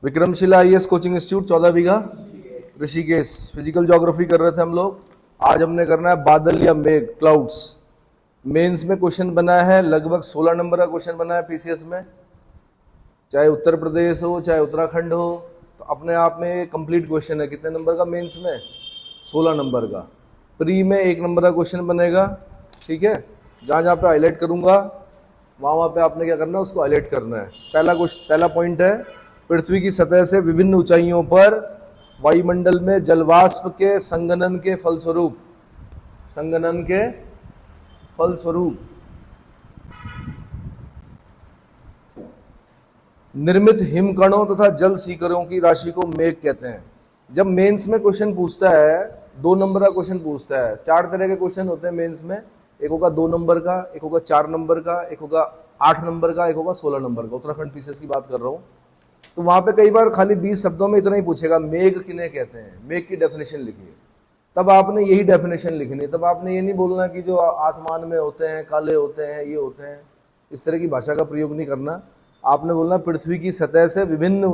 Vikramshila IAS coaching institute 14 बीघा Rishikesh. Physical geography कर रहे थे हम लोग। आज हमने करना है बादल या मेघ, क्लाउड्स। मेंस में क्वेश्चन बना है, लगभग 16 नंबर का क्वेश्चन बना है पीसीएस में। चाहे उत्तर प्रदेश हो चाहे उत्तराखंड हो, तो अपने आप में कंप्लीट क्वेश्चन है। कितने नंबर का मेंस में? 16 नंबर का। प्री में 1 नंबर का क्वेश्चन बनेगा, ठीक है। जहाँ जहाँ पे हाईलाइट करूंगा वहाँ पे आपने क्या करना है, उसको हाईलाइट करना है। पहला पॉइंट है, पृथ्वी की सतह से विभिन्न ऊंचाइयों पर वायुमंडल में जलवाष्प के संघनन के फलस्वरूप निर्मित हिमकणों तथा जल सीकरों की राशि को मेघ कहते हैं। जब मेंस में क्वेश्चन पूछता है, 2 नंबर का क्वेश्चन पूछता है। 4 तरह के क्वेश्चन होते हैं मेंस में। एक होगा 2 नंबर का, एक होगा 4 नंबर का, एक होगा 8 नंबर का, एक होगा 16 नंबर का। उत्तराखंड पीसीएस की बात कर रहा हूँ। तो वहां पे कई बार खाली 20 शब्दों में इतना ही पूछेगा, मेघ किन्हें कहते हैं, मेघ की डेफिनेशन लिखिए। तब आपने यही डेफिनेशन लिखनी है। तब आपने ये नहीं बोलना कि जो आसमान में होते हैं, काले होते हैं, ये होते हैं। इस तरह की भाषा का प्रयोग नहीं करना। आपने बोलना पृथ्वी की सतह से विभिन्न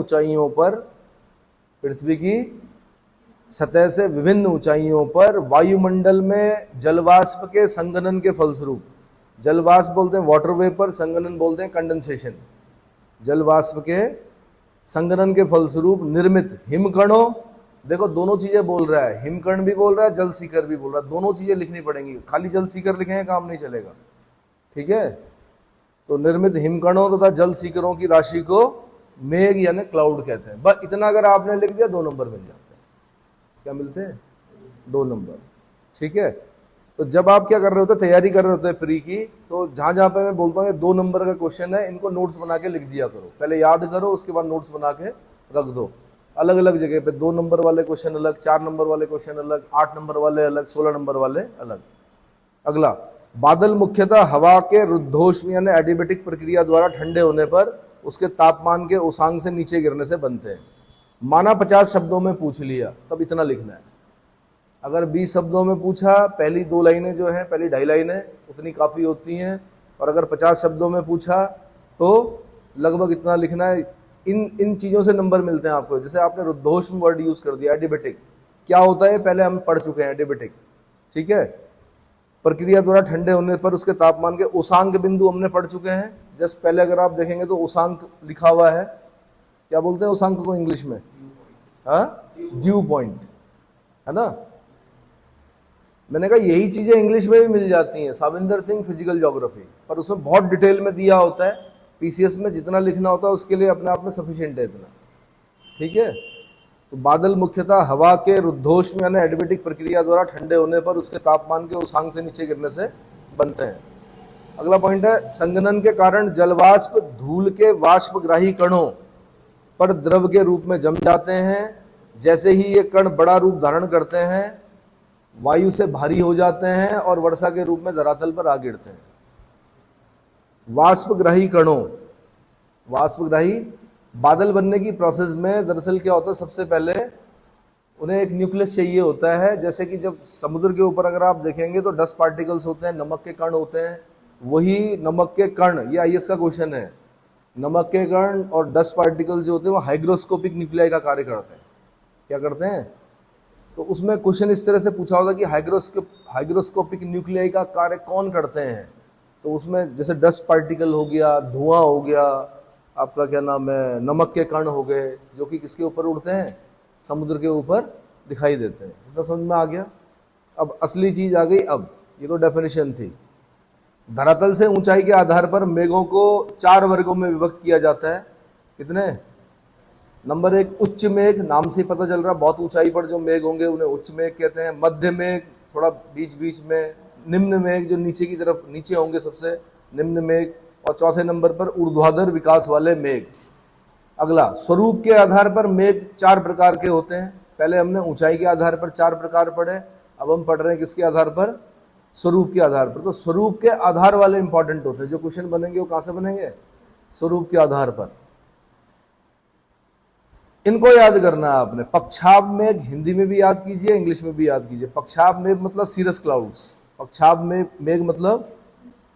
ऊंचाइयों पर वायुमंडल में जलवाष्प के संघनन के फलस्वरूप, जलवाष्प बोलते हैं वाटर वेपर, संघनन बोलते हैं कंडेंसेशन। जलवाष्प के संघनन के फलस्वरूप निर्मित हिमकणों, देखो दोनों चीजें बोल रहा है, हिमकण भी बोल रहा है, जल सीकर भी बोल रहा है। दोनों चीजें लिखनी पड़ेंगी। खाली जल सीकर लिखेंगे काम नहीं चलेगा, ठीक है। तो निर्मित हिमकणों तथा जल सीकरों की राशि को मेघ यानी क्लाउड कहते हैं। बस इतना अगर आपने लिख दिया 2 नंबर मिल जाते हैं। क्या मिलते हैं? 2 नंबर, ठीक है। तो जब आप क्या कर रहे होते हैं, तैयारी कर रहे होते हैं प्री की, तो जहां जहां पे मैं बोलता हूँ 2 नंबर का क्वेश्चन है, इनको नोट्स बना के लिख दिया करो। पहले याद करो, उसके बाद नोट्स बना के रख दो। अलग अलग जगह पे 2 नंबर वाले क्वेश्चन अलग, 4 नंबर वाले क्वेश्चन अलग, 8 नंबर वाले अलग, 16 नंबर वाले अलग। अगला, बादल मुख्यतः हवा के रुद्धोष्म यानी एडिबेटिक प्रक्रिया द्वारा ठंडे होने पर उसके तापमान के उसांग से नीचे गिरने से बनते हैं। माना 50 शब्दों में पूछ लिया, तब इतना लिखना है। अगर 20 शब्दों में पूछा, पहली 2 लाइनें जो हैं, पहली 2.5 लाइनें उतनी काफ़ी होती हैं। और अगर 50 शब्दों में पूछा तो लगभग इतना लिखना है। इन चीज़ों से नंबर मिलते हैं आपको। जैसे आपने रुद्धोष्म वर्ड यूज़ कर दिया, एडिबेटिक क्या होता है पहले हम पढ़ चुके हैं, एडिबेटिक, ठीक है। प्रक्रिया द्वारा ठंडे होने पर उसके तापमान के उसांक बिंदु हमने पढ़ चुके हैं। जस्ट पहले अगर आप देखेंगे तो उसांक लिखा हुआ है। क्या बोलते हैं उसांक को इंग्लिश में? हाँ, ड्यू पॉइंट, है ना। मैंने कहा यही चीजें इंग्लिश में भी मिल जाती हैं, साविंदर सिंह फिजिकल ज्योग्राफी, पर उसमें बहुत डिटेल में दिया होता है। पीसीएस में जितना लिखना होता है उसके लिए अपने आप में सफिशिएंट है इतना, ठीक है। तो बादल मुख्यतः हवा के रुद्धोष्म यानी एडिबेटिक प्रक्रिया द्वारा ठंडे होने पर उसके तापमान के उसांग से नीचे गिरने से बनते हैं। अगला पॉइंट है, संघनन के कारण जलवाष्प धूल के वाष्पग्राही कणों पर द्रव के रूप में जम जाते हैं। जैसे ही ये कण बड़ा रूप धारण करते हैं, वायु से भारी हो जाते हैं और वर्षा के रूप में धरातल पर आ गिरते हैं। वाष्पग्राही कणों, वाष्पग्राही बादल बनने की प्रोसेस में दरअसल क्या होता है, सबसे पहले उन्हें एक न्यूक्लियस चाहिए होता है। जैसे कि जब समुद्र के ऊपर अगर आप देखेंगे तो डस्ट पार्टिकल्स होते हैं, नमक के कण होते हैं। वही नमक के कण, ये आईएएस का क्वेश्चन है, नमक के कण और डस्ट पार्टिकल जो होते हैं वो हाइग्रोस्कोपिक न्यूक्लियाई का कार्य करते हैं। क्या करते हैं? तो उसमें क्वेश्चन इस तरह से पूछा होगा कि हाइग्रोस्कोपिक न्यूक्लियाई का कार्य कौन करते हैं। तो उसमें जैसे डस्ट पार्टिकल हो गया, धुआं हो गया, आपका क्या नाम है, नमक के कण हो गए, जो कि किसके ऊपर उड़ते हैं? समुद्र के ऊपर दिखाई देते हैं। इतना समझ में आ गया। अब असली चीज आ गई। अब ये तो डेफिनेशन थी। धरातल से ऊंचाई के आधार पर मेघों को 4 वर्गों में विभक्त किया जाता है। कितने? नंबर 1 उच्च मेघ, नाम से पता चल रहा है बहुत ऊंचाई पर जो मेघ होंगे उन्हें उच्च मेघ कहते हैं। मध्य मेघ थोड़ा बीच बीच में, निम्न मेघ जो नीचे की तरफ नीचे होंगे सबसे, निम्न मेघ, और चौथे नंबर पर ऊर्ध्वाधर विकास वाले मेघ। अगला, स्वरूप के आधार पर मेघ 4 प्रकार के होते हैं। पहले हमने ऊंचाई के आधार पर 4 प्रकार पढ़े, अब हम पढ़ रहे हैं किसके आधार पर? स्वरूप के आधार पर। तो स्वरूप के आधार वाले इंपॉर्टेंट होते हैं। जो क्वेश्चन बनेंगे वो कहां से बनेंगे? स्वरूप के आधार पर। इनको याद करना है आपने। पक्षाभ मेघ हिंदी में भी याद कीजिए, इंग्लिश में भी याद कीजिए। पक्षाभ मेघ मतलब सीरस क्लाउड्स, पक्षाभ मेघ मतलब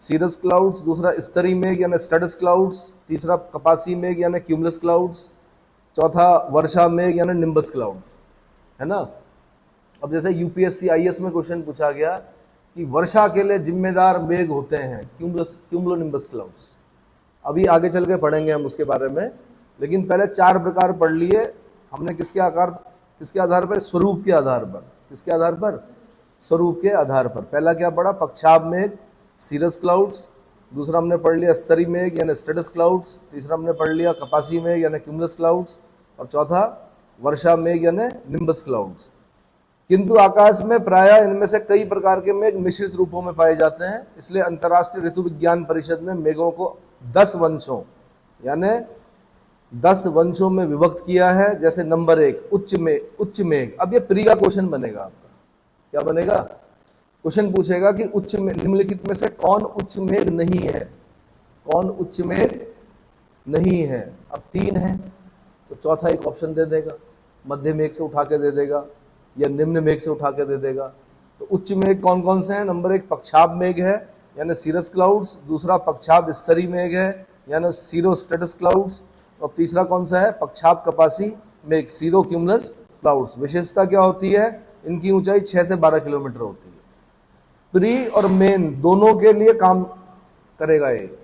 सीरस क्लाउड्स। दूसरा स्तरी मेघ यानी स्टडस क्लाउड्स। तीसरा कपासी मेघ यानी क्यूमुलस क्लाउड्स। चौथा वर्षा मेघ यानी निम्बस क्लाउड्स, है ना। अब जैसे यूपीएससी आईएएस में क्वेश्चन पूछा गया कि वर्षा के लिए जिम्मेदार मेघ होते हैं क्यूमुलोनिम्बस क्लाउड्स। अभी आगे चल के पढ़ेंगे हम उसके बारे में, लेकिन पहले 4 प्रकार पढ़ लिए हमने। किसके आधार पर? स्वरूप के आधार पर। किसके आधार पर? स्वरूप के आधार पर। पहला क्या पढ़ा? पक्षाभ मेघ, सीरस क्लाउड्स। दूसरा हमने पढ़ लिया स्तरी मेघ यानी स्ट्रेटस क्लाउड्स। तीसरा हमने पढ़ लिया कपासी मेघ यानी क्यूमुलस क्लाउड्स। और चौथा वर्षा मेघ यानी निम्बस क्लाउड्स। किंतु आकाश में प्रायः इनमें से कई प्रकार के मेघ मिश्रित रूपों में पाए जाते हैं, इसलिए अंतर्राष्ट्रीय ऋतु विज्ञान परिषद ने मेघों को 10 वंशों यानी 10 वंशों में विभक्त किया है। जैसे नंबर 1 उच्च मेघ। अब ये प्री का क्वेश्चन बनेगा आपका। क्या बनेगा? क्वेश्चन पूछेगा कि उच्च में निम्नलिखित में से कौन उच्च मेघ नहीं है? कौन उच्च मेघ नहीं है? अब 3 है तो चौथा एक ऑप्शन दे देगा, मध्य मेघ से उठा के दे देगा या निम्न मेघ से उठा के दे देगा। तो उच्च मेघ कौन कौन से हैं? नंबर 1 पक्षाभ मेघ है यानी सीरस क्लाउड्स। दूसरा पक्षाभ स्तरी मेघ है यानी सीरो स्ट्रेटस क्लाउड्स। और तीसरा कौन सा है? पक्षाभ कपासी मेघ, सीरो क्यूमुलस क्लाउड्स। विशेषता क्या होती है? इनकी ऊंचाई 6 से 12 किलोमीटर होती है। प्री और मेन दोनों के लिए काम करेगा ये।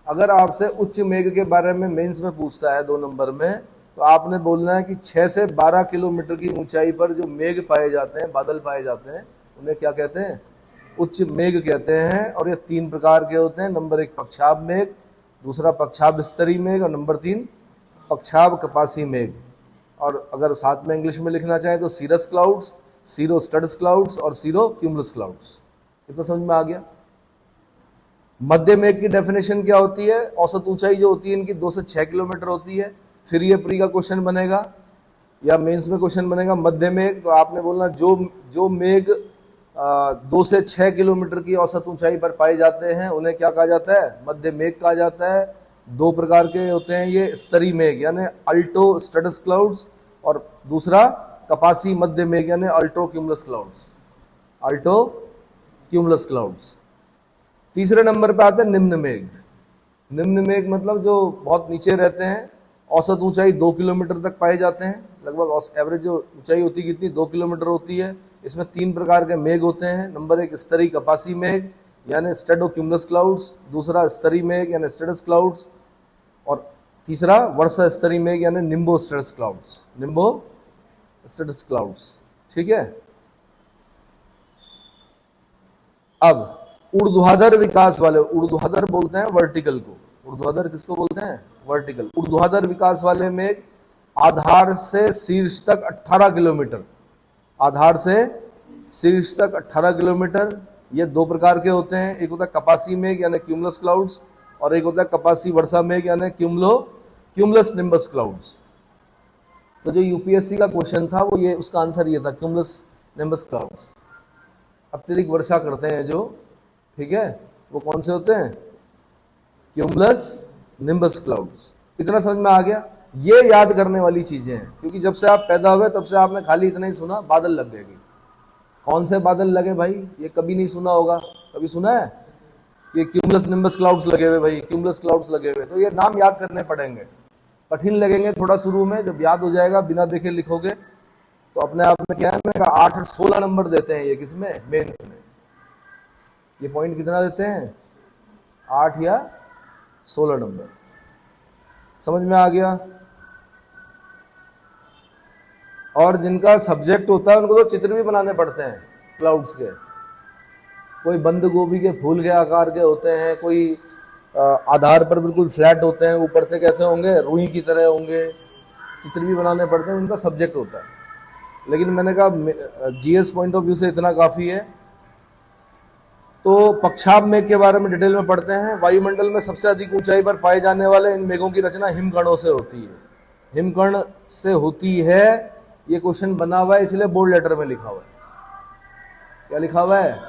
अगर आपसे उच्च मेघ के बारे में मेंस में पूछता है 2 नंबर में, तो आपने बोलना है कि 6 से 12 किलोमीटर की ऊंचाई पर जो मेघ पाए जाते हैं, बादल पाए जाते हैं, उन्हें क्या कहते हैं? उच्च मेघ कहते हैं। और ये 3 प्रकार के होते हैं। नंबर 1 पक्षाभ मेघ, दूसरा पक्षाभ स्तरी मेघ और नंबर 3 पक्षाभ कपासी मेघ। और अगर साथ में इंग्लिश में लिखना चाहे तो सीरस क्लाउड्स, सीरो स्ट्रेटस क्लाउड्स और सीरो क्यूमुलस क्लाउड्स। इतना समझ में आ गया? मध्य मेघ की डेफिनेशन क्या होती है? औसत ऊंचाई जो होती है इनकी 2 से 6 किलोमीटर होती है। फिर ये प्री का क्वेश्चन बनेगा या मेंस में क्वेश्चन बनेगा मध्य मेघ, तो आपने बोलना जो मेघ 2 से 6 किलोमीटर की औसत ऊंचाई पर पाए जाते हैं उन्हें क्या कहा जाता है? मध्य मेघ कहा जाता है। 2 प्रकार के होते हैं ये, स्तरी मेघ यानी अल्टो स्ट्रेटस क्लाउड्स और दूसरा कपासी मध्य मेघ यानी Alto cumulus clouds. Alto cumulus clouds. तीसरे नंबर पे आते हैं निम्न मेघ। निम्न मेघ मतलब जो बहुत नीचे रहते हैं, औसत ऊंचाई 2 किलोमीटर तक पाए जाते हैं। लगभग एवरेज जो ऊंचाई होती है कितनी? 2 किलोमीटर होती है। इसमें 3 प्रकार के मेघ होते हैं। नंबर 1 स्तरी कपासी मेघ यानी स्ट्रेटो क्यूमुलस क्लाउड्स। दूसरा स्तरी मेघ यानी स्ट्रेटस क्लाउड्स। और तीसरा वर्षा स्तरी मेघ यानी निम्बो स्ट्रेटस क्लाउड्स। निम्बो स्ट्रेटस क्लाउड्स। ठीक है। अब ऊर्ध्वाधर विकास वाले, ऊर्ध्वाधर बोलते हैं वर्टिकल को। ऊर्ध्वाधर किसको बोलते हैं? वर्टिकल। ऊर्ध्वाधर विकास वाले मेघ आधार से शीर्ष तक 18 किलोमीटर, आधार से शीर्ष तक 18 किलोमीटर। ये 2 प्रकार के होते हैं। एक होता है कपासी मेघ यानी क्यूमुलस क्लाउड्स और एक होता है कपासी वर्षा मेघ यानी क्यूमुलस निम्बस क्लाउड्स। तो जो यूपीएससी का क्वेश्चन था वो ये, उसका आंसर ये था क्यूमुलस निम्बस क्लाउड्स। अत्यधिक वर्षा करते हैं जो, ठीक है, वो कौन से होते हैं? Cumulus nimbus clouds. इतना समझ में आ गया? ये याद करने वाली चीजें हैं, क्योंकि जब से आप पैदा हुए तब से आपने खाली इतना ही सुना बादल लग गए। कौन से बादल लगे भाई? ये कभी नहीं सुना होगा। कभी सुना है कि क्यूमुलस निम्बस क्लाउड्स लगे हुए? भाई क्यूमुलस क्लाउड्स लगे हुए। तो ये नाम याद करने पड़ेंगे, कठिन लगेंगे थोड़ा शुरू में। जब याद हो जाएगा, बिना देखे लिखोगे तो अपने आप में क्या है, मैंने कहा 8 और 16 नंबर देते हैं ये किसमें? मेंस में। ये पॉइंट कितना देते हैं? 8 या 16 नंबर। समझ में आ गया? और जिनका सब्जेक्ट होता है उनको तो चित्र भी बनाने पड़ते हैं क्लाउड्स के। कोई बंद गोभी के फूल के आकार के होते हैं, कोई आधार पर बिल्कुल फ्लैट होते हैं, ऊपर से कैसे होंगे? रुई की तरह होंगे। चित्र भी बनाने पड़ते हैं, उनका सब्जेक्ट होता है। लेकिन मैंने कहा जीएस पॉइंट ऑफ व्यू से इतना काफ़ी है। तो पक्षाभ मेघ के बारे में डिटेल में पढ़ते हैं। वायुमंडल में सबसे अधिक ऊंचाई पर पाए जाने वाले इन मेघों की रचना हिमकणों से होती है। हिमकण से होती है, ये क्वेश्चन बना हुआ है, इसलिए बोल्ड लेटर में लिखा हुआ है। क्या लिखा हुआ है?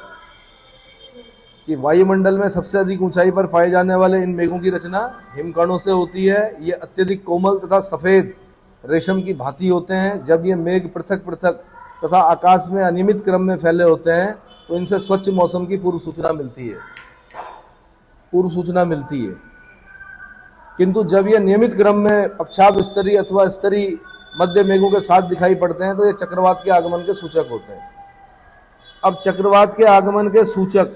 कि वायुमंडल में सबसे अधिक ऊंचाई पर पाए जाने वाले इन मेघों की रचना हिमकणों से होती है। ये अत्यधिक कोमल तथा सफेद रेशम की भांति होते हैं। जब ये मेघ पृथक पृथक तथा आकाश में अनियमित क्रम में फैले होते हैं तो इनसे स्वच्छ मौसम की पूर्व सूचना मिलती है। किंतु जब ये नियमित क्रम में पक्षाभ स्तरीय अथवा स्तरीय मध्य मेघों के साथ दिखाई पड़ते हैं तो ये चक्रवात के आगमन के सूचक होते हैं। अब चक्रवात के आगमन के सूचक,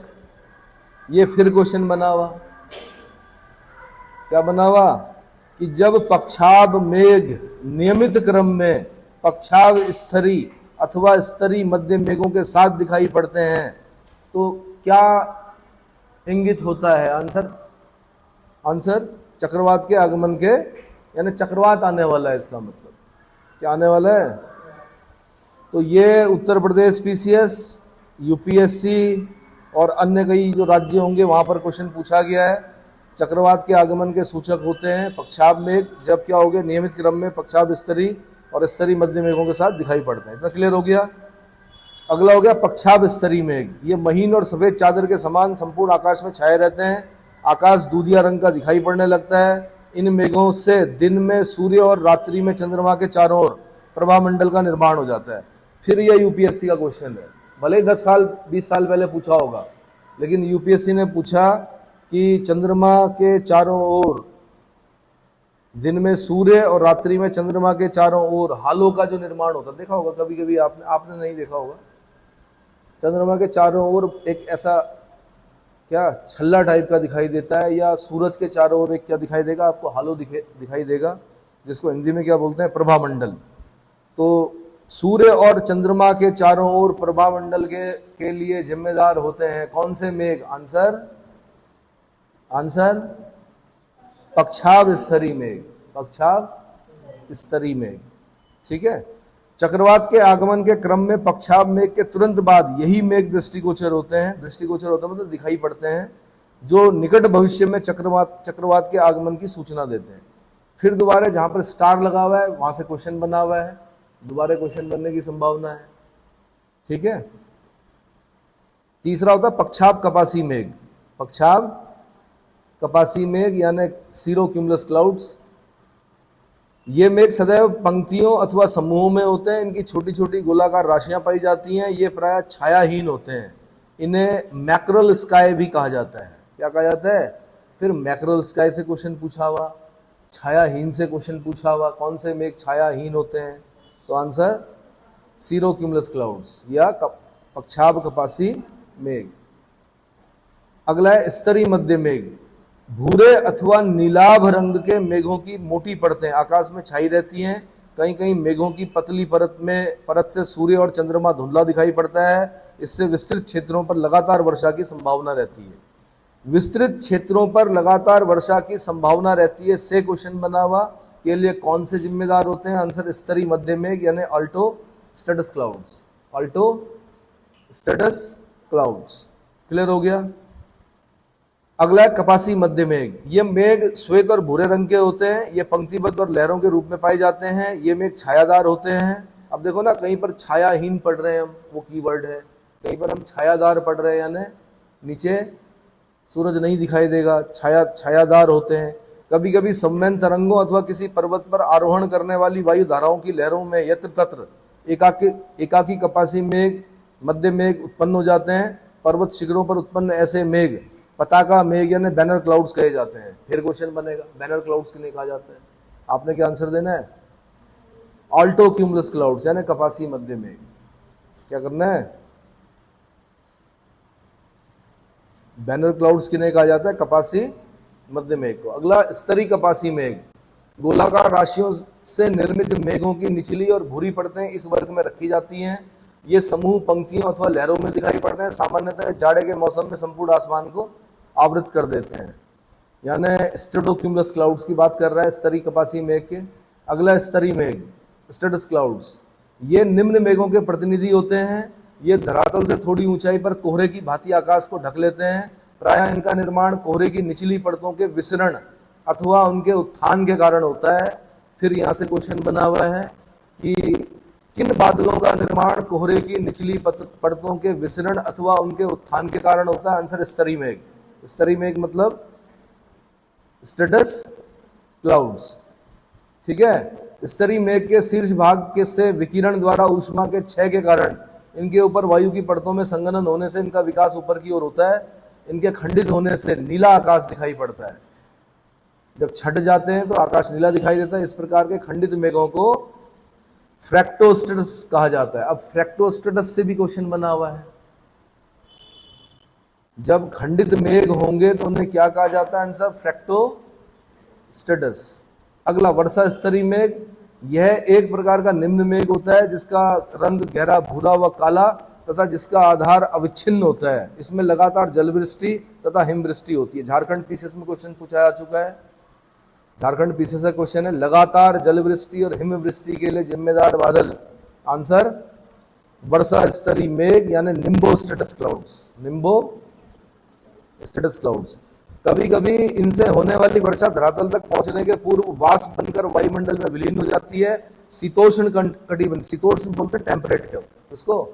ये फिर क्वेश्चन बना हुआ, क्या बना हुआ कि जब पक्षाभ मेघ नियमित क्रम में पक्षाभ स्तरीय अथवा स्तरीय मध्य मेघों के साथ दिखाई पड़ते हैं तो क्या इंगित होता है? आंसर चक्रवात के आगमन के, यानी चक्रवात आने वाला है, इसका मतलब क्या आने वाला है? तो ये उत्तर प्रदेश पीसीएस, यूपीएससी और अन्य कई जो राज्य होंगे वहां पर क्वेश्चन पूछा गया है। चक्रवात के आगमन के सूचक होते हैं पक्षाभ मेघ, जब क्या हो गया, नियमित क्रम में पक्षाभ स्तरीय और स्तरीय मध्य मेघों के साथ दिखाई पड़ते हैं। इतना क्लियर हो गया। अगला हो गया पक्षाभ स्तरीय मेघ। ये महीन और सफेद चादर के समान संपूर्ण आकाश में छाए रहते हैं। आकाश दूधिया रंग का दिखाई पड़ने लगता है। इन मेघों से दिन में सूर्य और रात्रि में चंद्रमा के चारों ओर प्रभा मंडल का निर्माण हो जाता है। फिर यह यूपीएससी का क्वेश्चन है, भले 10 साल 20 साल पहले पूछा होगा, लेकिन यूपीएससी ने पूछा कि चंद्रमा के चारों ओर, दिन में सूर्य और रात्रि में चंद्रमा के चारों ओर हालों का जो निर्माण होता है, देखा होगा कभी कभी आपने नहीं देखा होगा, चंद्रमा के चारों ओर एक ऐसा क्या छल्ला टाइप का दिखाई देता है, या सूरज के चारों ओर एक क्या दिखाई देगा आपको, हालो दिखाई देगा, जिसको हिंदी में क्या बोलते हैं, प्रभामंडल। तो सूर्य और चंद्रमा के चारों ओर प्रभामंडल के लिए जिम्मेदार होते हैं कौन से मेघ? आंसर पक्षाभ स्तरीय मेघ, पक्षाभ स्तरीय मेघ। ठीक है। चक्रवात के आगमन के क्रम में पक्षाभ मेघ के तुरंत बाद यही मेघ दृष्टिगोचर होते हैं। दृष्टिगोचर होते हैं मतलब दिखाई पड़ते हैं, जो निकट भविष्य में चक्रवात के आगमन की सूचना देते हैं। फिर दोबारा जहां पर स्टार लगा हुआ है वहां से क्वेश्चन बना हुआ है, दोबारा क्वेश्चन बनने की संभावना है। ठीक है। तीसरा होता है पक्षाभ कपासी मेघ। पक्षाभ कपासी मेघ यानी सीरोक्यूमुलस क्लाउड्स। ये मेघ सदैव पंक्तियों अथवा समूहों में होते हैं। इनकी छोटी छोटी गोलाकार राशियां पाई जाती हैं। ये प्रायः छायाहीन होते हैं। इन्हें मैक्रल स्काई भी कहा जाता है। क्या कहा जाता है? फिर मैक्रल स्काई से क्वेश्चन पूछा हुआ, छायाहीन से क्वेश्चन पूछा हुआ, कौन से मेघ छायाहीन होते हैं? तो आंसर सीरोक्यूमुलस क्लाउड्स या पक्षाभ कपासी मेघ। अगला है स्तरीय मध्य मेघ। भूरे अथवा नीलाभ रंग के मेघों की मोटी परतें आकाश में छाई रहती हैं। कहीं कहीं मेघों की पतली परत से सूर्य और चंद्रमा धुंधला दिखाई पड़ता है। इससे विस्तृत क्षेत्रों पर लगातार वर्षा की संभावना रहती है। विस्तृत क्षेत्रों पर लगातार वर्षा की संभावना रहती है से क्वेश्चन बना हुआ के लिए कौन से जिम्मेदार होते हैं? आंसर स्तरीय मध्य मेघ यानी Alto status clouds. Alto status clouds. Clear हो गया। अगला है कपासी मध्य मेघ। ये मेघ श्वेत और भूरे रंग के होते हैं। ये पंक्तिबद्ध और लहरों के रूप में पाए जाते हैं। ये मेघ छायादार होते हैं। अब देखो ना, कहीं पर छायाहीन पढ़ रहे हैं हम, वो कीवर्ड है। कहीं पर हम छायादार पढ़ रहे हैं यानी नीचे सूरज नहीं दिखाई देगा, छायादार होते हैं। कभी कभी सम्मेन तरंगों अथवा किसी पर्वत पर आरोहण करने वाली वायु धाराओं की लहरों में यत्र तत्र एकाकी कपासी मेघ, मध्य मेघ उत्पन्न हो जाते हैं। पर्वत शिखरों पर उत्पन्न ऐसे मेघ पताका मेघ यानी बैनर क्लाउड्स कहे जाते हैं। फिर क्वेश्चन बनेगा बैनर क्लाउड्स के लिए कहा जाता है। आपने क्या आंसर देना है? ऑल्टो क्यूमुलस क्लाउड्स यानी कपासी मध्य मेघ। क्या करना है? बैनर क्लाउड्स के लिए कहा जाता है कपासी मध्य मेघ को। अगला स्तरीय कपासी मेघ। गोलाकार राशियों से निर्मित मेघों की निचली और भूरी परतें इस वर्ग में रखी जाती हैं। ये समूह पंक्तियों अथवा लहरों में दिखाई पड़ते हैं। सामान्यतः जाड़े के मौसम में संपूर्ण आसमान को आवृत कर देते हैं। यानी स्ट्रेटोक्यूमुलस क्लाउड्स की बात कर रहा है स्तरीय कपासी मेघ के। अगला स्तरीय मेघ स्ट्रेटस क्लाउड्स। ये निम्न मेघों के प्रतिनिधि होते हैं। ये धरातल से थोड़ी ऊंचाई पर कोहरे की भांति आकाश को ढक लेते हैं। प्रायः इनका निर्माण कोहरे की निचली परतों के विसरण अथवा उनके उत्थान के कारण होता है। फिर यहाँ से क्वेश्चन बना हुआ है कि किन बादलों का निर्माण कोहरे की निचली परतों के विसरण अथवा उनके उत्थान के कारण होता है? आंसर स्तरीय मेघ। स्तरीय मेघ मतलब स्ट्रेटस क्लाउड्स। ठीक है। स्तरीय मेघ के शीर्ष भाग से विकिरण द्वारा ऊष्मा के क्षय के कारण इनके ऊपर वायु की परतों में संघनन होने से इनका विकास ऊपर की ओर होता है। इनके खंडित होने से नीला आकाश दिखाई पड़ता है। जब छट जाते हैं तो आकाश नीला दिखाई देता है। इस प्रकार के खंडित मेघों को फ्रैक्टोस्टेटस कहा जाता है। अब फ्रैक्टोस्टेटस से भी क्वेश्चन बना हुआ है, जब खंडित मेघ होंगे तो उन्हें क्या कहा जाता है आंसर? फ्रैक्टोस्टेटस। अगला वर्षा स्तरीय मेघ, यह एक प्रकार का निम्न मेघ होता है जिसका रंग गहरा भूरा व काला तथा जिसका आधार अविच्छिन्न होता है। इसमें लगातार जलवृष्टि तथा हिमवृष्टि होती है। झारखंड पीसीएस में क्वेश्चन पूछा जा चुका है, झारखंड पीसीएस का क्वेश्चन है, लगातार जलवृष्टि और हिमवृष्टि के लिए जिम्मेदार बादल। आंसर वर्षा स्तरीय मेघ यानी निम्बोस्टेटस क्लाउड्स। निम्बोस्टेटस क्लाउड्स। कभी कभी इनसे होने वाली वर्षा धरातल तक पहुंचने के पूर्व वाष्प बनकर वायुमंडल में विलीन हो जाती है। शीतोष्ण कटिबंध, शीतोष्ण बोलते हैं टेम्परेट, उसको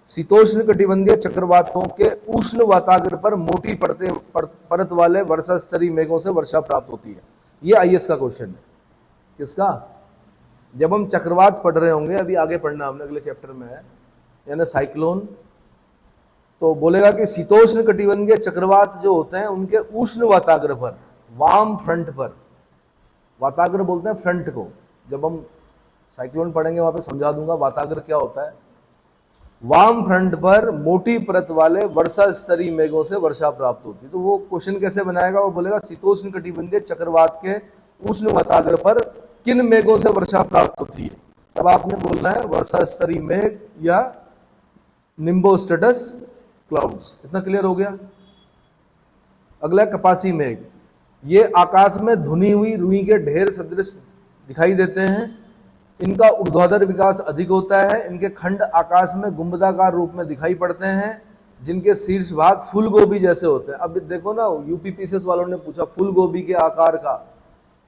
शीतोष्ण कटिबंधीय चक्रवातों के उष्ण वाताग्र पर मोटी परत वाले वर्षा स्तरीय मेघों से वर्षा प्राप्त होती है। ये आईएएस का क्वेश्चन है। किसका? जब हम चक्रवात पढ़ रहे होंगे, अभी आगे पढ़ना हमने अगले चैप्टर में है, यानी साइक्लोन, तो बोलेगा कि शीतोष्ण कटिबंधीय चक्रवात जो होते हैं उनके उष्ण वाताग्र पर, वार्म फ्रंट पर, वाताग्र बोलते हैं फ्रंट को, जब हम साइक्लोन पढ़ेंगे वहां पे समझा दूंगा वाताग्र क्या होता है। वार्म फ्रंट पर मोटी परत वाले वर्षा स्तरीय मेघों से वर्षा प्राप्त होती है। तो वो क्वेश्चन कैसे बनाएगा? वो बोलेगा शीतोष्ण कटिबंधीय चक्रवात के उष्ण वाताग्र पर किन मेघों से वर्षा प्राप्त होती है। तब आपने बोलना है वर्षा स्तरीय मेघ या निम्बोस्टेटस क्लाउड्स। इतना क्लियर हो गया? अगला कपासी मेघ, ये आकाश में धुनी हुई रुई के ढेर सदृश दिखाई देते हैं। इनका ऊर्ध्वाधर विकास अधिक होता है। इनके खंड आकाश में गुंबदाकार रूप में दिखाई पड़ते हैं, जिनके शीर्ष भाग फूल गोभी जैसे होते हैं। अब देखो ना, यूपी पीसीएस वालों ने पूछा फूल गोभी के आकार का,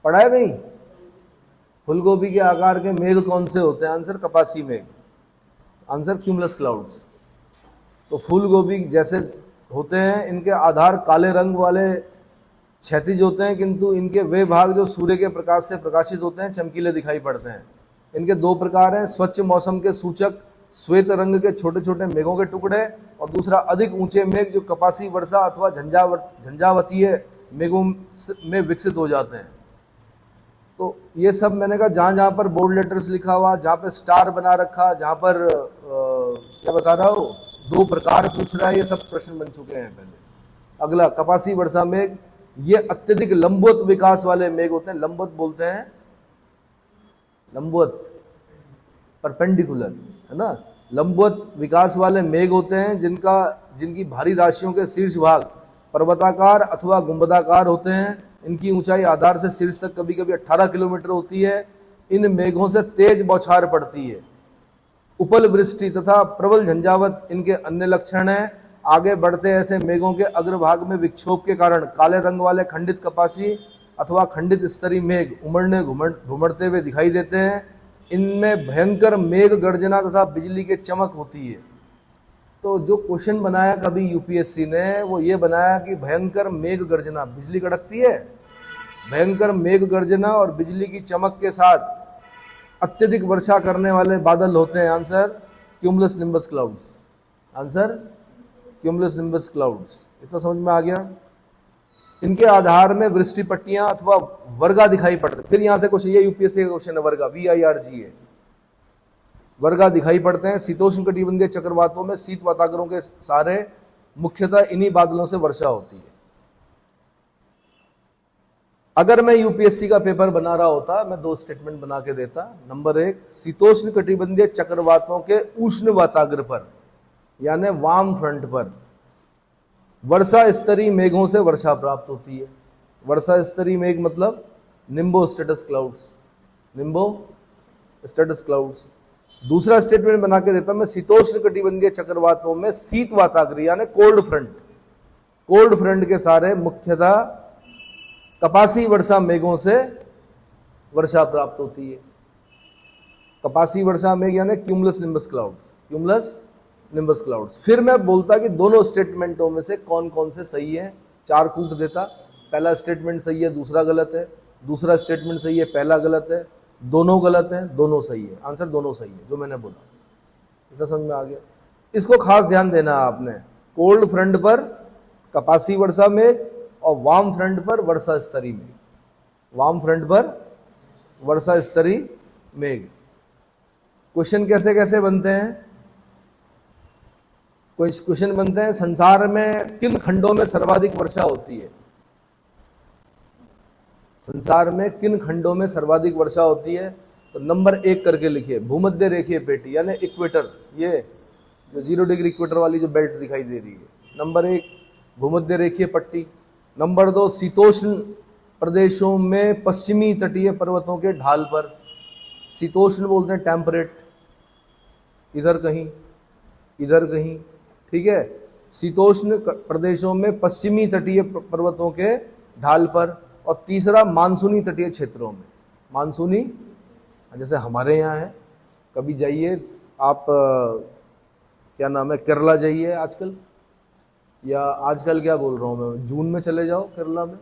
पढ़ा है कहीं? फूल गोभी के आकार के मेघ कौन से होते हैं? आंसर कपासी मेघ। Answer cumulus clouds. तो फूल गोभी जैसे होते हैं, इनके आधार काले रंग वाले क्षैतिज होते हैं, किंतु इनके वे भाग जो सूर्य के प्रकाश से प्रकाशित होते हैं चमकीले दिखाई पड़ते हैं। इनके दो प्रकार हैं, स्वच्छ मौसम के सूचक श्वेत रंग के छोटे छोटे मेघों के टुकड़े, और दूसरा अधिक ऊंचे मेघ जो कपासी वर्षा अथवा झंझावतीय मेघों में विकसित हो जाते हैं। तो ये सब मैंने कहा जहां जहां पर बोल्ड लेटर्स लिखा हुआ, जहां पर स्टार बना रखा, जहां पर क्या बता रहा हूं, दो प्रकार पूछ रहा है, ये सब प्रश्न बन चुके हैं पहले। अगला कपासी वर्षा मेघ, ये अत्यधिक लंबवत विकास वाले मेघ होते हैं। लंबवत बोलते हैं, लंबवत परपेंडिकुलर, है ना। लंबवत विकास वाले मेघ होते हैं जिनकी भारी राशियों के शीर्ष भाग पर्वताकार अथवा गुंबदाकार होते हैं। इनकी ऊंचाई आधार से शीर्ष तक कभी कभी 18 किलोमीटर होती है। इन मेघों से तेज बौछार पड़ती है। उपल वृष्टि तथा प्रबल झंझावत इनके अन्य लक्षण हैं। आगे बढ़ते ऐसे मेघों के अग्रभाग में विक्षोभ के कारण काले रंग वाले खंडित कपासी अथवा खंडित स्तरीय मेघ उमड़ने घुमड़ते हुए दिखाई देते हैं। इनमें भयंकर मेघ गर्जना तथा बिजली के चमक होती है। तो जो क्वेश्चन बनाया कभी यूपीएससी ने, वो ये बनाया कि भयंकर मेघ गर्जना, बिजली कड़कती है, भयंकर मेघ गर्जना और बिजली की चमक के साथ अत्यधिक वर्षा करने वाले बादल होते हैं। Answer cumulus nimbus clouds. Answer cumulus nimbus clouds. इतना समझ में आ गया? इनके आधार में वृष्टि पट्टियां अथवा वर्गा दिखाई पड़ते। फिर यहां से क्वेश्चन, ये यूपीएससी का क्वेश्चन है, वर्गा, VIRGA, वर्गा दिखाई पड़ते हैं। शीतोष्ण कटिबंधीय चक्रवातों में शीत वाताग्रों के सारे मुख्यतः इन्हीं बादलों से वर्षा होती है। अगर मैं यूपीएससी का पेपर बना रहा होता, मैं दो स्टेटमेंट बना के देता। नंबर 1, शीतोष्ण कटिबंधीय चक्रवातों के उष्ण वाताग्र पर यानी वार्म फ्रंट पर वर्षा स्तरीय मेघों से वर्षा प्राप्त होती है। वर्षा स्तरीय मेघ मतलब निम्बोस्टेटस क्लाउड्स, निम्बोस्टेटस क्लाउड्स। दूसरा स्टेटमेंट बना के देता मैं, शीतोष्ण कटिबंधीय चक्रवातों में शीत वाताग्र यानी कोल्ड फ्रंट के सारे मुख्यतः कपासी वर्षा मेघों से वर्षा प्राप्त होती है। कपासी वर्षा मेघ यानी cumulus nimbus clouds, cumulus nimbus clouds. फिर मैं बोलता कि दोनों स्टेटमेंटों में से कौन कौन से सही है, 4 कूट देता। पहला स्टेटमेंट सही है, दूसरा गलत है, दूसरा स्टेटमेंट सही है, पहला गलत है, दोनों गलत है, दोनों सही है। आंसर दोनों सही है जो मैंने बोला। इतना समझ में आ गया? इसको खास ध्यान देना आपने। कोल्ड फ्रंट पर कपासी वर्षा मेघ और वार्म फ्रंट पर वर्षा स्तरीय मेघ। वाम फ्रंट पर वर्षा स्तरीय मेघ। क्वेश्चन कैसे कैसे बनते हैं? क्वेश्चन बनते हैं संसार में किन खंडों में सर्वाधिक वर्षा होती है? संसार में किन खंडों में सर्वाधिक वर्षा होती है? तो नंबर 1 करके लिखिए, भूमध्य रेखीय पेटी यानी इक्वेटर, ये जो 0 डिग्री इक्वेटर वाली जो बेल्ट दिखाई दे रही है। नंबर 1 भूमध्य रेखीय पट्टी। नंबर 2 शीतोष्ण प्रदेशों में पश्चिमी तटीय पर्वतों के ढाल पर। शीतोष्ण बोलते हैं टेम्परेट, इधर कहीं इधर कहीं, ठीक है। शीतोष्ण प्रदेशों में पश्चिमी तटीय पर्वतों के ढाल पर। और तीसरा मानसूनी तटीय क्षेत्रों में। मानसूनी जैसे हमारे यहाँ है, कभी जाइए आप, क्या नाम है, केरला जाइए आजकल, या आजकल क्या बोल रहा हूँ मैं, जून में चले जाओ केरला में,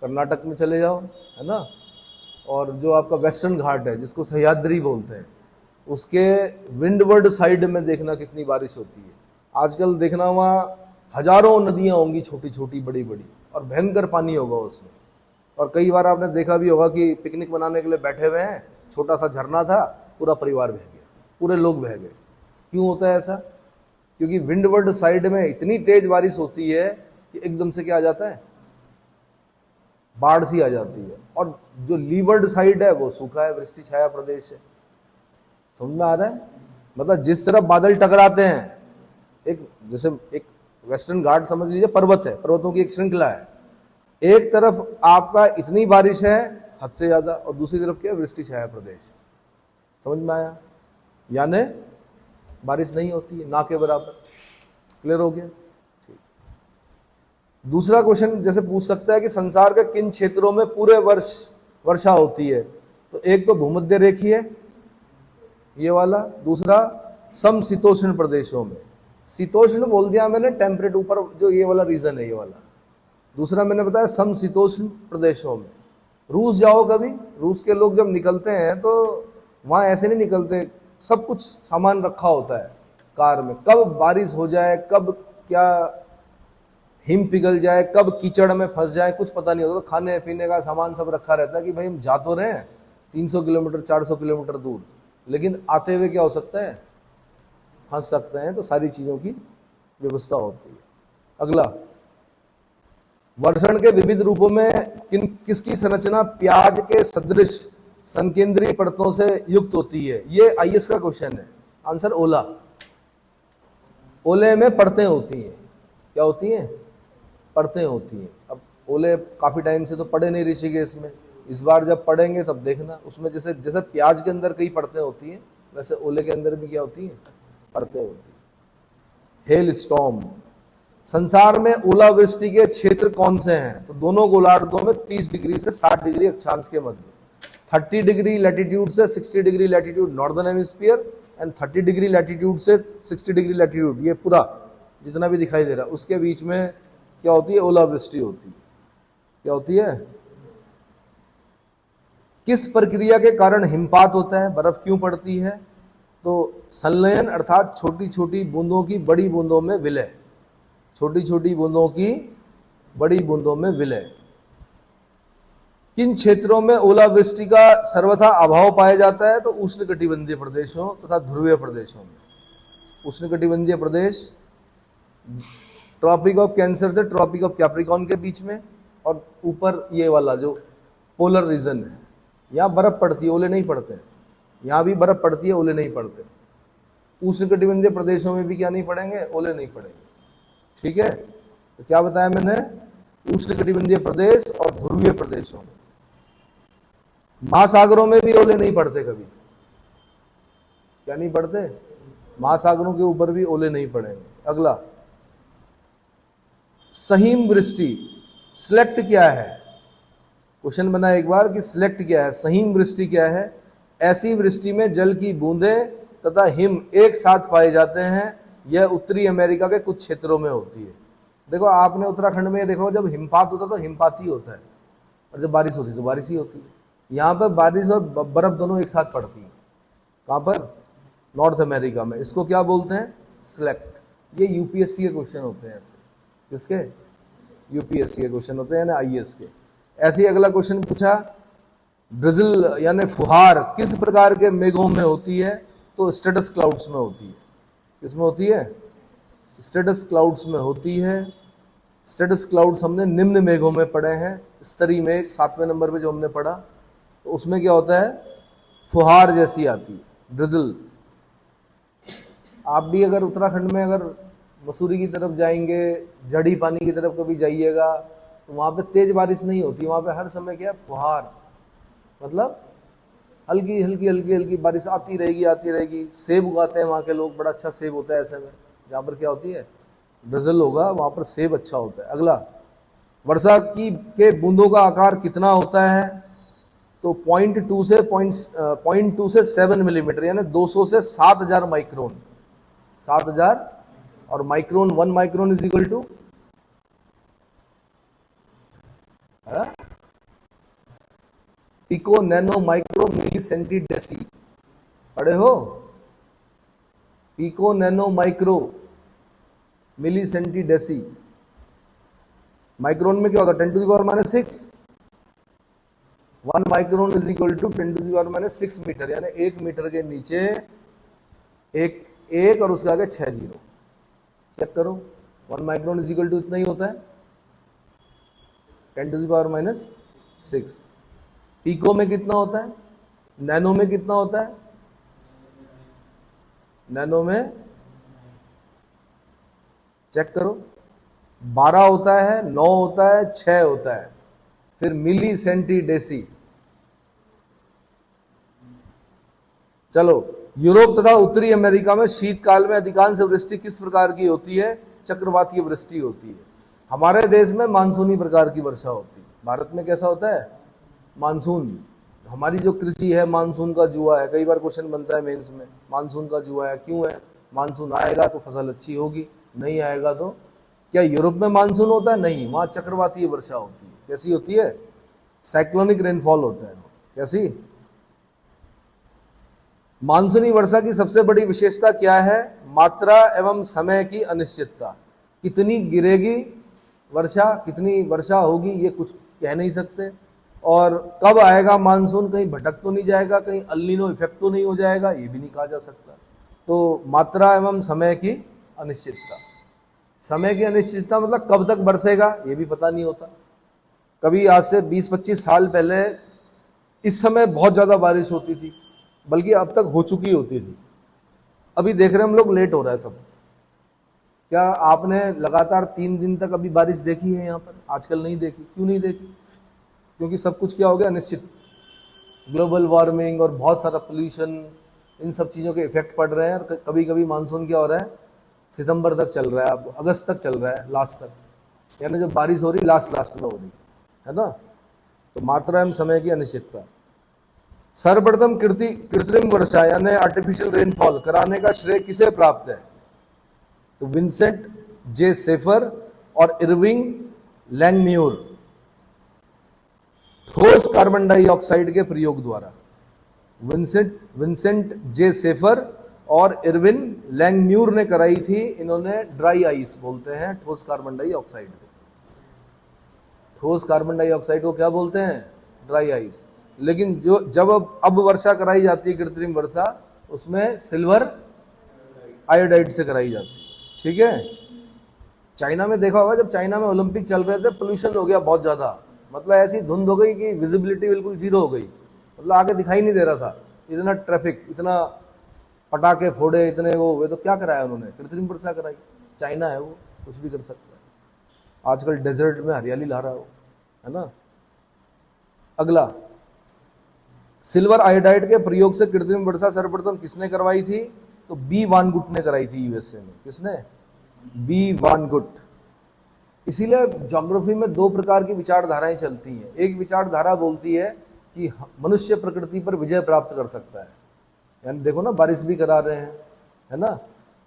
कर्नाटक में चले जाओ, है ना। और जो आपका वेस्टर्न घाट है जिसको सह्याद्री बोलते हैं, उसके विंडवर्ड साइड में देखना कितनी बारिश होती है। आजकल देखना वहाँ हजारों नदियाँ होंगी, छोटी छोटी बड़ी बड़ी, और भयंकर पानी होगा उसमें। और कई बार आपने देखा भी होगा कि पिकनिक मनाने के लिए बैठे हुए हैं, छोटा सा झरना था, पूरा परिवार बह गया, पूरे लोग बह गए। क्यों होता है ऐसा? क्योंकि विंडवर्ड साइड में इतनी तेज बारिश होती है कि एकदम से क्या आ जाता है, बाढ़ सी आ जाती है। और जो लीवर्ड साइड है वो सूखा है, वृष्टि छाया प्रदेश है। समझ में आ रहा है? मतलब जिस तरफ बादल टकराते हैं, एक जैसे एक वेस्टर्न घाट समझ लीजिए, पर्वत है, पर्वतों की एक श्रृंखला है। एक तरफ आपका इतनी बारिश है हद से ज्यादा, और दूसरी तरफ क्या, वृष्टि छाया प्रदेश। समझ में आया? यानी बारिश नहीं होती है, ना के बराबर। क्लियर हो गया? ठीक। दूसरा क्वेश्चन जैसे पूछ सकता है कि संसार के किन क्षेत्रों में पूरे वर्ष वर्षा होती है? तो एक तो भूमध्य रेखीय है ये वाला, दूसरा समशीतोष्ण प्रदेशों में। शीतोष्ण बोल दिया मैंने, टेम्परेट ऊपर जो ये वाला रीजन है ये वाला। दूसरा मैंने बताया समशीतोष्ण प्रदेशों में। रूस जाओ कभी, रूस के लोग जब निकलते हैं तो वहाँ ऐसे नहीं निकलते, सब कुछ सामान रखा होता है कार में। कब बारिश हो जाए, कब क्या हिम पिघल जाए, कब कीचड़ में फंस जाए, कुछ पता नहीं होता। तो खाने पीने का सामान सब रखा रहता है कि भाई हम जा तो रहे हैं 300 किलोमीटर 400 किलोमीटर दूर, लेकिन आते हुए क्या हो सकता है, फंस सकते हैं। तो सारी चीज़ों की व्यवस्था होती है। अगला, वर्षण के विविध रूपों में किसकी संरचना प्याज के सदृश संकेंद्रीय परतों से युक्त होती है? ये आईएएस का क्वेश्चन है। आंसर ओला। ओले में परतें होती हैं। क्या होती हैं? परतें होती हैं। अब ओले काफी टाइम से तो पढ़े नहीं ऋषिकेश में, इस बार जब पढ़ेंगे तब देखना। उसमें जैसे जैसे प्याज के अंदर कई परतें होती हैं, वैसे ओले के अंदर भी क्या होती हैं, परतें होती हैं। Hello storm. संसार में ओलावृष्टि के क्षेत्र कौन से हैं? तो दोनों गोलार्धों में 30 डिग्री से 60 डिग्री अक्षांश के मध्य, 30 डिग्री लैटिट्यूड से 60 degree latitude northern hemisphere, and 30 degree latitude से 60 डिग्री लैटिट्यूड, ये पूरा जितना भी दिखाई दे रहा है उसके बीच में क्या होती है, ओलावृष्टि होती है। क्या होती है? किस प्रक्रिया के कारण हिमपात होता है, बर्फ क्यों पड़ती है? तो संलयन अर्थात छोटी छोटी बूंदों की बड़ी बूंदों में विलय, छोटी छोटी बूंदों की बड़ी बूंदों में विलय। किन क्षेत्रों में ओलावृष्टि का सर्वथा अभाव पाया जाता है? तो उष्णकटिबंधीय प्रदेशों तथा ध्रुवीय प्रदेशों में। उष्णकटिबंधीय प्रदेश ट्रॉपिक ऑफ कैंसर से ट्रॉपिक ऑफ कैप्रिकॉर्न के बीच में, और ऊपर ये वाला जो पोलर रीजन है, यहाँ बर्फ पड़ती है, ओले नहीं पड़ते। यहाँ भी बर्फ पड़ती है, ओले नहीं पड़ते। उष्णकटिबंधीय प्रदेशों में भी क्या नहीं पड़ेंगे, ओले नहीं पड़ेंगे। ठीक है, तो क्या बताया मैंने, उष्णकटिबंधीय प्रदेश और ध्रुवीय प्रदेशों में। महासागरों में भी ओले नहीं पड़ते कभी। क्या नहीं पड़ते? महासागरों के ऊपर भी ओले नहीं पड़ेंगे। अगला, सहीम वृष्टि, सिलेक्ट क्या है? क्वेश्चन बना एक बार कि सिलेक्ट क्या है, सहीम वृष्टि क्या है? ऐसी वृष्टि में जल की बूंदें तथा हिम एक साथ पाए जाते हैं। यह उत्तरी अमेरिका के कुछ क्षेत्रों में होती है। देखो आपने उत्तराखंड में देखो, जब हिमपात होता है तो हिमपात ही होता है, और जब बारिश होती है तो बारिश ही होती है। यहाँ पर बारिश और बर्फ दोनों एक साथ पड़ती है। कहाँ पर? नॉर्थ अमेरिका में। इसको क्या बोलते हैं? सिलेक्ट। ये यूपीएससी के क्वेश्चन होते हैं ऐसे। किसके? यूपीएससी के क्वेश्चन होते हैं, यानी आईएएस के। ऐसे ही अगला क्वेश्चन पूछा ड्रिजल यानी फुहार किस प्रकार के मेघों में होती है? तो स्टेटस क्लाउड्स में होती है। किसमें होती है? स्टेटस क्लाउड्स में होती है। स्टेटस क्लाउड्स हमने निम्न मेघों में पढ़े हैं। स्तरी मेघ 7वें नंबर पे जो हमने पढ़ा, तो उसमें क्या होता है? फुहार जैसी आती है, ड्रिजल। आप भी अगर उत्तराखंड में अगर मसूरी की तरफ जाएंगे, जड़ी पानी की तरफ कभी जाइएगा, तो वहाँ पे तेज बारिश नहीं होती, वहाँ पे हर समय क्या है? फुहार, मतलब हल्की हल्की हल्की हल्की बारिश आती रहेगी। सेब उगाते हैं वहाँ के लोग, बड़ा अच्छा सेब होता है ऐसे में, जहाँ पर क्या होती है? ड्रिजल होगा, वहाँ पर सेब अच्छा होता है। अगला, वर्षा की के बूंदों का आकार कितना होता है? तो 0.2 से 7 मिलीमीटर, यानी 200 से 7000 माइक्रोन। 7000, और micron 1 micron is equal to pico nano micro milli centi deci. पढ़े हो? Pico nano micro milli centi deci. Micron में क्या होता है? 10⁻⁻6। 1 micron is equal to 10⁻⁻6 metre, यानी 1 मीटर के नीचे एक और उसके आगे 6 जीरो। चेक करो, 1 माइक्रोन इज इक्वल टू इतना ही होता है, 10⁻⁻6। पिको में कितना होता है? नैनो में कितना होता है? नैनो में चेक करो, 12 होता है, 9 होता है, 6 होता है। फिर मिली सेंटी डेसी। चलो, यूरोप तथा उत्तरी अमेरिका में शीतकाल में अधिकांश वृष्टि किस प्रकार की होती है? चक्रवातीय वृष्टि होती है। हमारे देश में मानसूनी प्रकार की वर्षा होती है। भारत में कैसा होता है? मानसून। हमारी जो कृषि है, मानसून का जुआ है। कई बार क्वेश्चन बनता है मेंस में, मानसून का जुआ है, क्यों है? मानसून आएगा तो फसल अच्छी होगी, नहीं आएगा तो। क्या यूरोप में मानसून होता है? नहीं, वहां चक्रवातीय वर्षा होती है। कैसी होती है? साइक्लोनिक रेनफॉल होता है। कैसी? मानसूनी वर्षा की सबसे बड़ी विशेषता क्या है? मात्रा एवं समय की अनिश्चितता। कितनी गिरेगी वर्षा, कितनी वर्षा होगी, ये कुछ कह नहीं सकते। और कब आएगा मानसून, कहीं भटक तो नहीं जाएगा, कहीं अल्नीनो इफेक्ट तो नहीं हो जाएगा, ये भी नहीं कहा जा सकता। तो मात्रा एवं समय की अनिश्चितता। समय की अनिश्चितता मतलब कब तक बरसेगा, ये भी पता नहीं होता। कभी आज से 20-25 साल पहले इस समय बहुत ज़्यादा बारिश होती थी, बल्कि अब तक हो चुकी होती थी। अभी देख रहे हैं हम लोग, लेट हो रहा है सब। क्या आपने लगातार 3 दिन तक अभी बारिश देखी है यहाँ पर? आजकल नहीं देखी। क्यों नहीं देखी? क्योंकि सब कुछ क्या हो गया? अनिश्चित। ग्लोबल वार्मिंग और बहुत सारा पोल्यूशन, इन सब चीज़ों के इफेक्ट पड़ रहे हैं। और कभी कभी मानसून क्या हो रहा है? सितंबर तक चल रहा है, अब अगस्त तक चल रहा है, लास्ट तक। यानी जब बारिश हो रही लास्ट में हो रही है ना। तो मात्रा एवं समय की अनिश्चितता। सर्वप्रथम कृत्रिम वर्षा यानी आर्टिफिशियल रेनफॉल कराने का श्रेय किसे प्राप्त है? तो विंसेंट जे सेफर और इरविंग लैंगम्यूर। ठोस कार्बन डाइऑक्साइड के प्रयोग द्वारा। विंसेंट जे सेफर और इरविन लैंगम्यूर ने कराई थी। इन्होंने ड्राई आइस बोलते हैं ठोस कार्बन डाइऑक्साइड को। ठोस कार्बन डाइऑक्साइड को क्या बोलते हैं? Dry ice. लेकिन जो जब अब वर्षा कराई जाती है, कृत्रिम वर्षा, उसमें सिल्वर आयोडाइड से कराई जाती है। ठीक है। चाइना में देखा होगा, जब चाइना में ओलंपिक चल रहे थे, पोल्यूशन हो गया बहुत ज्यादा। मतलब ऐसी धुंध हो गई कि विजिबिलिटी बिल्कुल जीरो हो गई, मतलब आगे दिखाई नहीं दे रहा था। इतना ट्रैफिक, इतना पटाखे फोड़े, इतने वो हुए, तो क्या कराया उन्होंने? कृत्रिम वर्षा कराई। चाइना है वो, कुछ भी कर सकता है। आजकल डेजर्ट में हरियाली ला रहा है ना। अगला, सिल्वर आयोडाइड के प्रयोग से कृत्रिम वर्षा सर्वप्रथम किसने करवाई थी? तो बी वानगुट ने कराई थी यूएसए में। किसने? बी वानगुट। इसीलिए ज्योग्राफी में 2 प्रकार की विचारधाराएं चलती हैं। एक विचारधारा बोलती है कि मनुष्य प्रकृति पर विजय प्राप्त कर सकता है, यानी देखो ना, बारिश भी करा रहे हैं, है ना।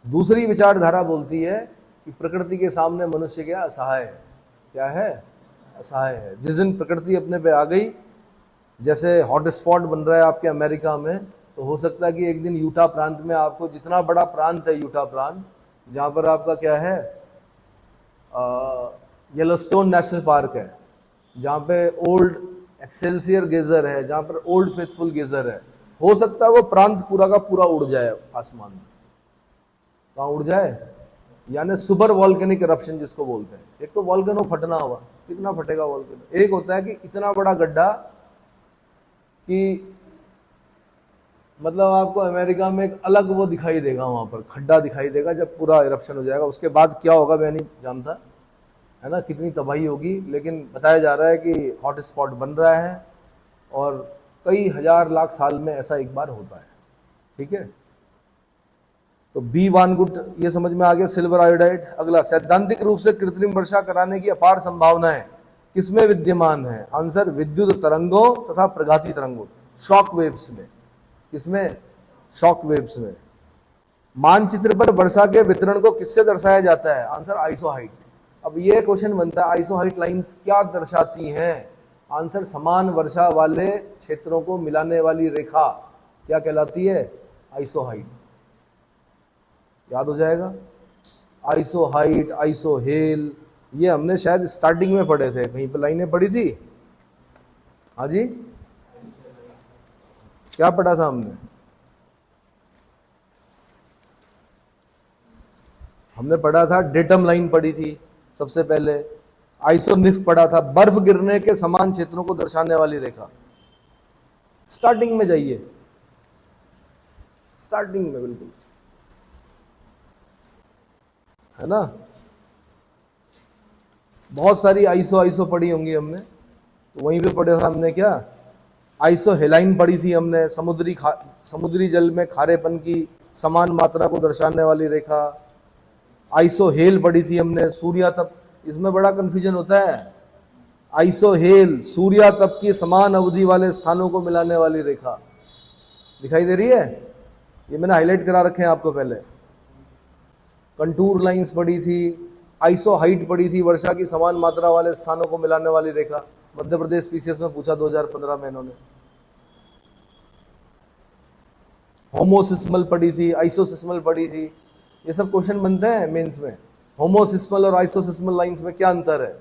दूसरी विचारधारा बोलती है कि प्रकृति के सामने मनुष्य क्या? असहाय है। क्या है? असहाय है। जिस दिन प्रकृति अपने पे आ गई, जैसे हॉटस्पॉट बन रहा है आपके अमेरिका में, तो हो सकता है कि एक दिन यूटा प्रांत में आपको, जितना बड़ा प्रांत है यूटा प्रांत, जहाँ पर आपका क्या है, येलोस्टोन नेशनल पार्क है, जहाँ पे ओल्ड एक्सेल्सियर गेजर है, जहां पर ओल्ड फेथफुल गेजर है, हो सकता है वो प्रांत पूरा का पूरा उड़ जाए आसमान में। कहाँ उड़ जाए? यानी सुपर वॉल्केनिक eruption जिसको बोलते हैं। एक तो वॉल्केनो फटना हुआ, कितना फटेगा वॉल्केनो। एक होता है कि इतना बड़ा गड्ढा कि मतलब आपको अमेरिका में एक अलग वो दिखाई देगा, वहां पर खड्डा दिखाई देगा जब पूरा इरप्शन हो जाएगा। उसके बाद क्या होगा मैं नहीं जानता, है ना, कितनी तबाही होगी। लेकिन बताया जा रहा है कि हॉट स्पॉट बन रहा है और कई हजार लाख साल में ऐसा एक बार होता है। ठीक है, तो बी वानगुट ये समझ में आ गया, सिल्वर आयोडाइड। अगला, सैद्धांतिक रूप से कृत्रिम वर्षा कराने की अपार संभावनाएं किसमें विद्यमान है? आंसर, विद्युत तरंगों तथा प्रघाती तरंगों, शॉक वेव्स में। किसमें? शॉक वेव्स में। मानचित्र पर वर्षा के वितरण को किससे दर्शाया जाता है? Answer, isohyet. अब ये क्वेश्चन बनता है, आइसोहाइट लाइंस क्या दर्शाती हैं? आंसर, समान वर्षा वाले क्षेत्रों को मिलाने वाली रेखा क्या कहलाती है? आइसोहाइट। याद हो जाएगा, आइसोहाइट, आइसोहेल, ये हमने शायद स्टार्टिंग में पढ़े थे, कहीं पर लाइनें पढ़ी थी। हाँ जी, क्या पढ़ा था हमने? हमने पढ़ा था डेटम लाइन पढ़ी थी सबसे पहले, आइसोनिफ पढ़ा था, बर्फ गिरने के समान क्षेत्रों को दर्शाने वाली रेखा। स्टार्टिंग में जाइए, स्टार्टिंग में बिल्कुल, है ना। बहुत सारी आइसो पढ़ी होंगी हमने, तो वहीं पे पढ़ा था हमने क्या, आइसो हेलाइन पढ़ी थी हमने, समुद्री जल में खारेपन की समान मात्रा को दर्शाने वाली रेखा। आइसो हेल पढ़ी थी हमने, सूर्यातप, इसमें बड़ा कंफ्यूजन होता है। आइसो हेल, सूर्यातप की समान अवधि वाले स्थानों को मिलाने वाली रेखा। दिखाई दे रही है? ये मैंने हाईलाइट करा रखे हैं आपको पहले। कंटूर लाइंस पढ़ी थी, आइसो हाइट पढ़ी थी, वर्षा की समान मात्रा वाले स्थानों को मिलाने वाली रेखा। मध्य प्रदेश पीसीएस में पूछा 2015 में इन्होंने। होमोसिस्मल पढ़ी थी, आइसोसिस्मल पढ़ी थी। ये सब क्वेश्चन बनते हैं मेंस में। होमोसिस्मल और आइसोसिस्मल लाइंस में क्या अंतर है?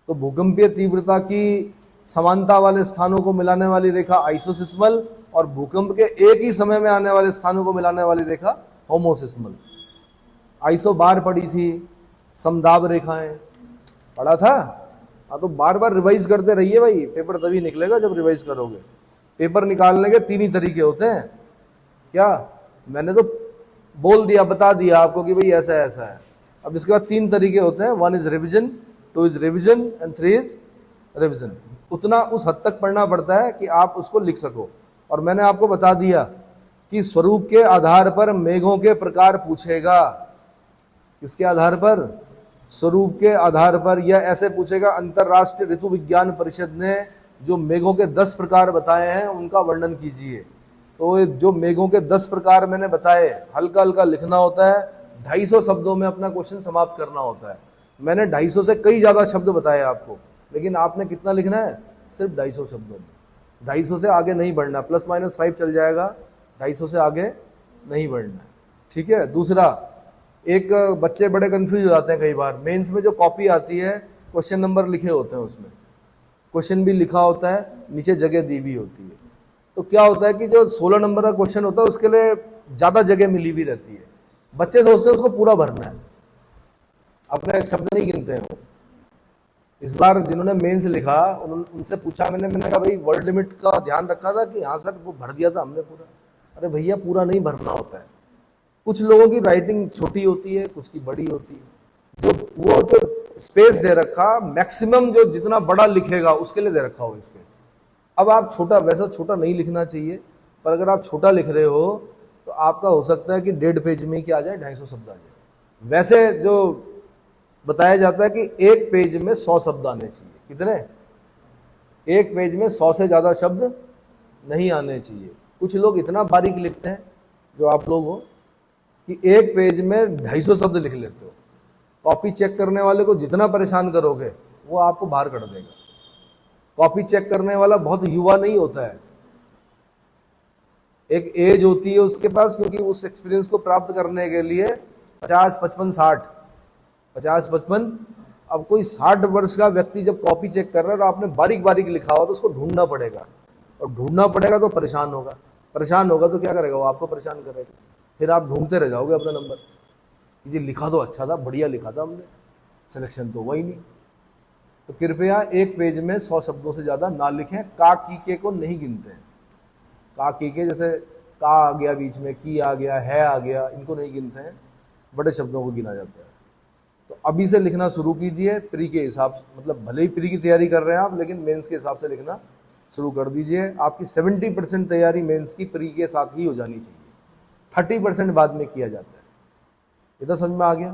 तो भूकंपीय तीव्रता की समानता वाले स्थानों को मिलाने वाली रेखा आइसोसिस्मल, और भूकंप के एक ही समय में आने वाले स्थानों को मिलाने वाली रेखा होमोसिस्मल। आइसो बार पढ़ी थी, समदाब रेखाएं पढ़ा था। हाँ, तो बार बार रिवाइज करते रहिए भाई, पेपर तभी निकलेगा जब रिवाइज करोगे। पेपर निकालने के 3 ही तरीके होते हैं। क्या? मैंने तो बोल दिया, बता दिया आपको कि भाई ऐसा ऐसा है। अब इसके बाद 3 तरीके होते हैं, 1 is revision, 2 is revision and 3 is revision. उतना उस हद तक पढ़ना पड़ता है कि आप उसको लिख सको। और मैंने आपको बता दिया कि स्वरूप के आधार पर मेघों के प्रकार पूछेगा। किसके आधार पर? स्वरूप के आधार पर। यह ऐसे पूछेगा, अंतरराष्ट्रीय ऋतु विज्ञान परिषद ने जो मेघों के 10 प्रकार बताए हैं उनका वर्णन कीजिए। तो जो मेघों के 10 प्रकार मैंने बताए, हल्का हल्का लिखना होता है, 250 शब्दों में अपना क्वेश्चन समाप्त करना होता है। मैंने 250 से कई ज्यादा शब्द बताए आपको, लेकिन आपने कितना लिखना है? सिर्फ 250 शब्दों में। 250 से आगे नहीं बढ़ना, +-5 चल जाएगा, 250 से आगे नहीं बढ़ना है। ठीक है। दूसरा, एक बच्चे बड़े कंफ्यूज हो जाते हैं कई बार, मेंस में जो कॉपी आती है क्वेश्चन नंबर लिखे होते हैं, उसमें क्वेश्चन भी लिखा होता है, नीचे जगह दी भी होती है। तो क्या होता है कि जो 16 नंबर का क्वेश्चन होता है उसके लिए ज्यादा जगह मिली भी रहती है। बच्चे सोचते हैं उसको पूरा भरना है, अपने शब्द नहीं गिनते हैं। इस बार जिन्होंने मेंस लिखा उनसे पूछा मैंने कहा भाई वर्ड लिमिट का ध्यान रखा था कि हाँ सर वो भर दिया था हमने पूरा। अरे भैया पूरा नहीं भरना होता है। कुछ लोगों की राइटिंग छोटी होती है, कुछ की बड़ी होती है। जो वो जो स्पेस दे रखा, मैक्सिमम जो जितना बड़ा लिखेगा उसके लिए दे रखा हो स्पेस। अब आप छोटा, वैसा छोटा नहीं लिखना चाहिए, पर अगर आप छोटा लिख रहे हो तो आपका हो सकता है कि 1.5 पेज में क्या आ जाए, 250 शब्द आ जाए। वैसे जो बताया जाता है कि एक पेज में 100 शब्द आने चाहिए। कितने? एक पेज में 100 से ज्यादा शब्द नहीं आने चाहिए। कुछ लोग इतना बारीक लिखते हैं, जो आप लोग हो, कि एक पेज में 250 शब्द लिख लेते हो। कॉपी चेक करने वाले को जितना परेशान करोगे वो आपको बाहर कर देगा। कॉपी चेक करने वाला बहुत युवा नहीं होता है, एक एज होती है उसके पास, क्योंकि उस एक्सपीरियंस को प्राप्त करने के लिए 50, 55, 60, 50, 55, अब कोई 60 वर्ष का व्यक्ति जब कॉपी चेक कर रहा है और आपने बारीक बारीक लिखा हुआ तो उसको ढूंढना पड़ेगा, और ढूंढना पड़ेगा तो परेशान होगा, परेशान होगा तो क्या करेगा, वो आपको परेशान करेगा, फिर आप ढूंढते रह जाओगे अपना नंबर। ये लिखा तो अच्छा था, बढ़िया लिखा था हमने, सिलेक्शन तो वही नहीं। तो कृपया एक पेज में 100 शब्दों से ज़्यादा ना लिखें। का की के को नहीं गिनते हैं। का की के जैसे का आ गया बीच में, की आ गया, है आ गया, इनको नहीं गिनते हैं, बड़े शब्दों को गिना जाता है। तो अभी से लिखना शुरू कीजिए प्री के हिसाब से, मतलब भले ही प्री की तैयारी कर रहे हैं आप, लेकिन मेंस के हिसाब से लिखना शुरू कर दीजिए। आपकी 70% तैयारी मेंस की प्री के साथ ही हो जानी चाहिए, 30% बाद में किया जाता है। ये तो समझ में आ गया।